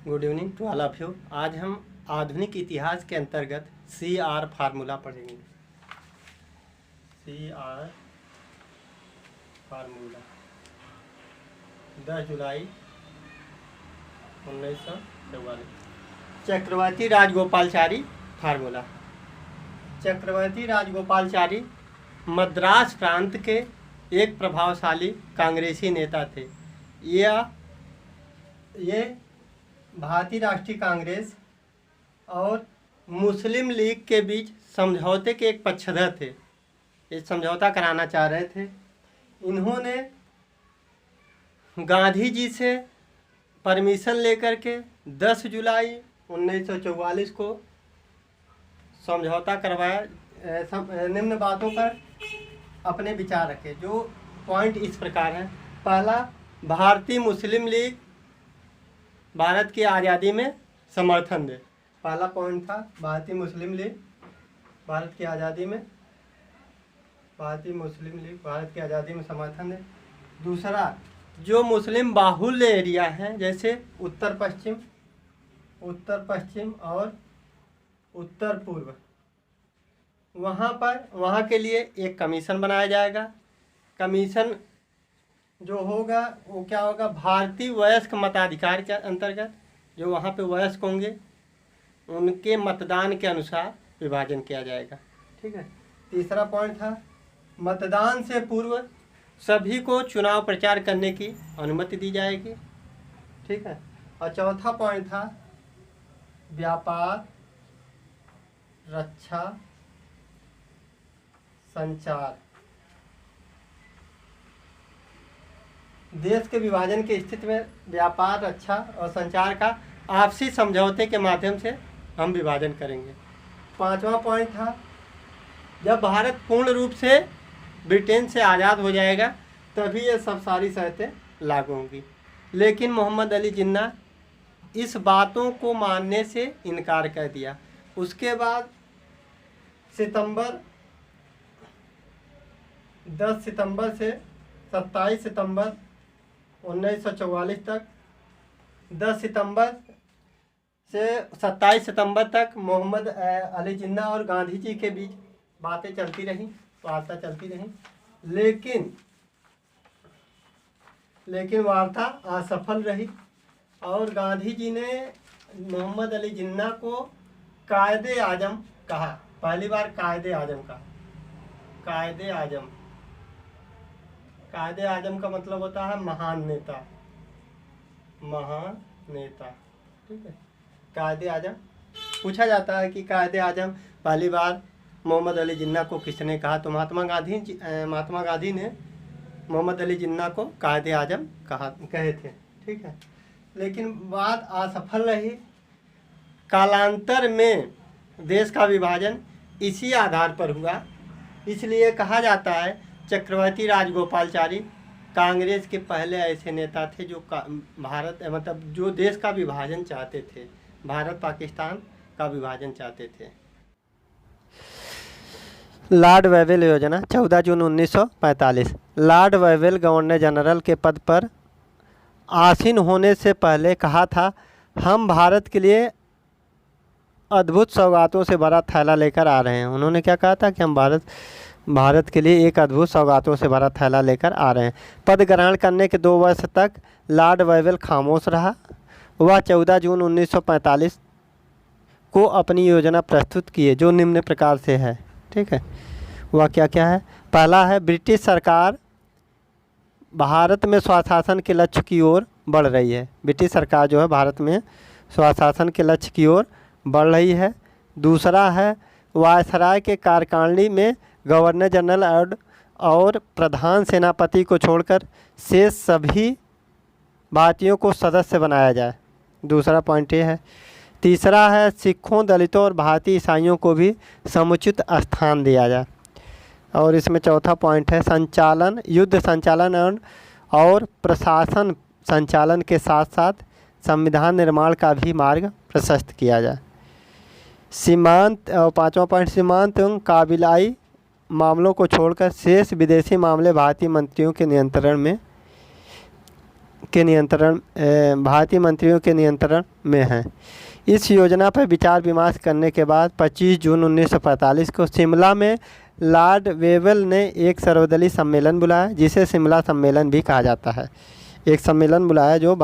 Good evening to all of you. आज हम आधुनिक इतिहास के अंतर्गत CR फार्मूला पढ़ेंगे। CR फार्मूला 10 जुलाई 1944। चक्रवर्ती राजगोपालचारी फार्मूला। चक्रवर्ती राजगोपालचारी मद्रास प्रांत के एक प्रभावशाली कांग्रेसी नेता थे। ये भारतीय राष्ट्रीय कांग्रेस और मुस्लिम लीग के बीच समझौते के एक पक्षधर थे। ये समझौता कराना चाह रहे थे। इन्होंने गांधी जी से परमिशन लेकर के 10 जुलाई 1944 को समझौता करवाया। निम्न बातों पर अपने विचार रखे। जो पॉइंट इस प्रकार है। पहला, भारतीय मुस्लिम लीग भारत की आज़ादी में समर्थन दे। पहला पॉइंट था भारतीय मुस्लिम लीग भारत की आज़ादी में समर्थन दे। दूसरा, जो मुस्लिम बाहुल्य एरिया हैं जैसे उत्तर पश्चिम और उत्तर पूर्व, वहाँ के लिए एक कमीशन बनाया जाएगा। कमीशन जो होगा वो क्या होगा, भारतीय वयस्क मताधिकार के अंतर्गत जो वहाँ पे वयस्क होंगे उनके मतदान के अनुसार विभाजन किया जाएगा। ठीक है। तीसरा पॉइंट था मतदान से पूर्व सभी को चुनाव प्रचार करने की अनुमति दी जाएगी। ठीक है। और चौथा पॉइंट था व्यापार, रक्षा, संचार। देश के विभाजन की स्थिति में व्यापार, रक्षा और संचार का आपसी समझौते के माध्यम से हम विभाजन करेंगे। पांचवा पॉइंट था जब भारत पूर्ण रूप से ब्रिटेन से आज़ाद हो जाएगा तभी ये सब सारी शर्तें लागू होंगी। लेकिन मोहम्मद अली जिन्ना इस बातों को मानने से इनकार कर दिया। उसके बाद 10 सितंबर से 27 सितंबर 1944 तक 10 सितंबर से 27 सितंबर तक मोहम्मद अली जिन्ना और गांधी जी के बीच बातें चलती रहीं, वार्ता चलती रही। लेकिन वार्ता असफल रही और गांधी जी ने मोहम्मद अली जिन्ना को कायदे आजम कहा। पहली बार कायदे आजम कहा। कायदे आजम का मतलब होता है महान नेता। ठीक है। कायदे आजम पूछा जाता है कि कायदे आजम पहली बार मोहम्मद अली जिन्ना को किसने कहा, तो महात्मा गांधी ने मोहम्मद अली जिन्ना को कायदे आजम कहे थे। ठीक है। लेकिन बात असफल रही। कालांतर में देश का विभाजन इसी आधार पर हुआ। इसलिए कहा जाता है चक्रवर्ती राजगोपालचारी कांग्रेस के पहले ऐसे नेता थे जो जो देश का विभाजन चाहते थे, भारत पाकिस्तान का विभाजन चाहते थे। लॉर्ड वेवेल योजना 14 जून 1945। लॉर्ड वेवेल गवर्नर जनरल के पद पर आसीन होने से पहले कहा था, हम भारत के लिए अद्भुत सौगातों से भरा थैला लेकर आ रहे हैं। उन्होंने क्या कहा था कि हम भारत के लिए एक अद्भुत सौगातों से भरा थैला लेकर आ रहे हैं। पद ग्रहण करने के 2 वर्ष तक लॉर्ड वेवेल खामोश रहा। वह 14 जून 1945 को अपनी योजना प्रस्तुत किए जो निम्न प्रकार से है। ठीक है। वह क्या है। पहला है, ब्रिटिश सरकार भारत में स्वशासन के लक्ष्य की ओर बढ़ रही है। ब्रिटिश सरकार जो है भारत में स्वशासन के लक्ष्य की ओर बढ़ रही है। दूसरा है, वायसराय के कार्यकारिणी में गवर्नर जनरल और प्रधान सेनापति को छोड़कर शेष सभी भारतीयों को सदस्य बनाया जाए। दूसरा पॉइंट ये है। तीसरा है, सिखों, दलितों और भारतीय ईसाइयों को भी समुचित स्थान दिया जाए। और इसमें चौथा पॉइंट है, युद्ध संचालन और प्रशासन संचालन के साथ साथ संविधान निर्माण का भी मार्ग प्रशस्त किया जाए। पांचवा पॉइंट, सीमांत एवं काबिलाई मामलों को छोड़कर शेष विदेशी मामले भारतीय मंत्रियों के नियंत्रण में के नियंत्रण भारतीय मंत्रियों के नियंत्रण में है। इस योजना पर विचार विमर्श करने के बाद 25 जून 1945 को शिमला में लॉर्ड वेवेल ने एक सर्वदलीय सम्मेलन बुलाया, जिसे शिमला सम्मेलन भी कहा जाता है। एक सम्मेलन बुलाया जो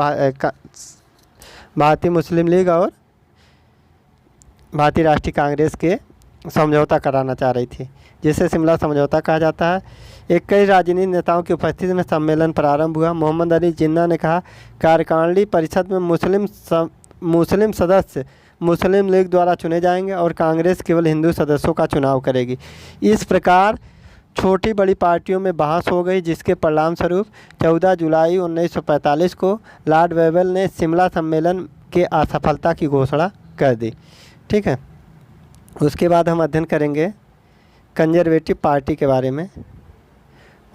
भारतीय मुस्लिम लीग और भारतीय राष्ट्रीय कांग्रेस के समझौता कराना चाह रही थी, जिसे शिमला समझौता कहा जाता है। 21 राजनीतिक नेताओं की उपस्थिति में सम्मेलन प्रारंभ हुआ। मोहम्मद अली जिन्ना ने कहा, कार्यकारिणी परिषद में मुस्लिम सदस्य मुस्लिम लीग द्वारा चुने जाएंगे और कांग्रेस केवल हिंदू सदस्यों का चुनाव करेगी। इस प्रकार छोटी बड़ी पार्टियों में बहस हो गई, जिसके परिणाम स्वरूप 14 जुलाई 1945 को लॉर्ड वेवेल ने शिमला सम्मेलन के असफलता की घोषणा कर दी। ठीक है, उसके बाद हम अध्ययन करेंगे कंजर्वेटिव पार्टी के बारे में।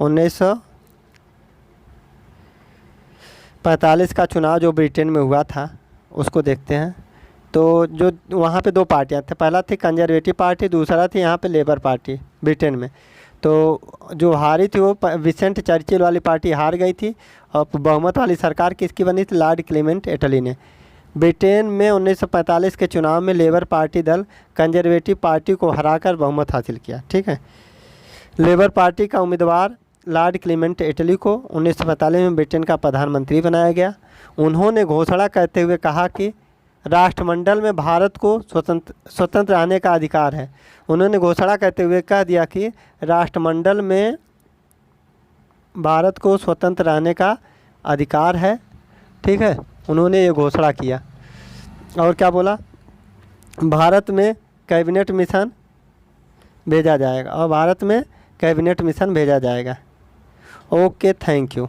1945 का चुनाव जो ब्रिटेन में हुआ था उसको देखते हैं। तो जो वहाँ पे दो पार्टियाँ थे, पहला थी कंजर्वेटिव पार्टी, दूसरा थी यहाँ पे लेबर पार्टी ब्रिटेन में। तो जो हारी थी वो विंस्टन चर्चिल वाली पार्टी हार गई थी और बहुमत वाली सरकार किसकी बनी थी? लॉर्ड क्लेमेंट एटली ने। ब्रिटेन में 1945 के चुनाव में लेबर पार्टी दल कंजर्वेटिव पार्टी को हराकर बहुमत हासिल किया। ठीक है, लेबर पार्टी का उम्मीदवार लॉर्ड क्लेमेंट एटली को 1945 में ब्रिटेन का प्रधानमंत्री बनाया गया। उन्होंने घोषणा करते हुए कहा कि राष्ट्रमंडल में भारत को स्वतंत्र रहने का अधिकार है। उन्होंने घोषणा करते हुए कह दिया कि राष्ट्रमंडल में भारत को स्वतंत्र रहने का अधिकार है। ठीक है, उन्होंने ये घोषणा किया। और क्या बोला? भारत में कैबिनेट मिशन भेजा जाएगा और भारत में कैबिनेट मिशन भेजा जाएगा। Okay, thank you.